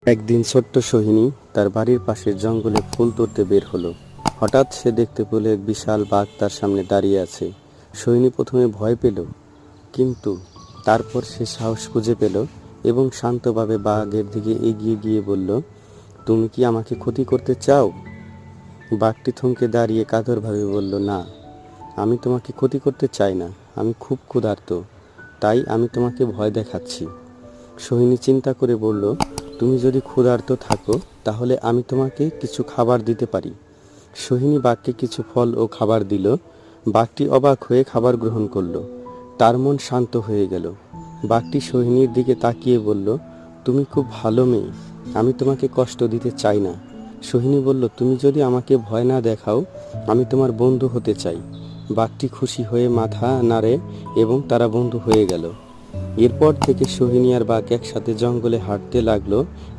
একদিন ছোট্ট সোহিনী তার বাড়ির পাশের জঙ্গলে ফুল তুলতে বের হলো। হঠাৎ সে দেখতে পেল এক বিশাল বাঘ তার সামনে দাঁড়িয়ে আছে। সোহিনী প্রথমে ভয় পেল, কিন্তু তারপর সে সাহস খুঁজে পেল এবং শান্তভাবে বাঘের দিকে এগিয়ে গিয়ে বলল, তুমি কি আমাকে ক্ষতি করতে চাও? বাঘটি থমকে দাঁড়িয়ে কাতরভাবে বলল, না, আমি তোমাকে ক্ষতি করতে চাই না। আমি খুব ক্ষুধার্ত, তাই আমি তোমাকে ভয় দেখাচ্ছি। সোহিনী চিন্তা করে বলল, তুমি যদি ক্ষুধার্ত থাকো তাহলে আমি তোমাকে কিছু খাবার দিতে পারি। সোহিনী বাঘকে কিছু ফল ও খাবার দিল। বাঘটি অবাক হয়ে খাবার গ্রহণ করলো। তার মন শান্ত হয়ে গেল। বাঘটি সোহিনীর দিকে তাকিয়ে বলল, তুমি খুব ভালো মেয়ে, আমি তোমাকে কষ্ট দিতে চাই না। সোহিনী বলল, তুমি যদি আমাকে ভয় না দেখাও, আমি তোমার বন্ধু হতে চাই। বাঘটি খুশি হয়ে মাথা নাড়ে এবং তারা বন্ধু হয়ে গেল। এরপর থেকে সোহিনী আর বাঘ একসাথে জঙ্গলে হাঁটতে লাগলো।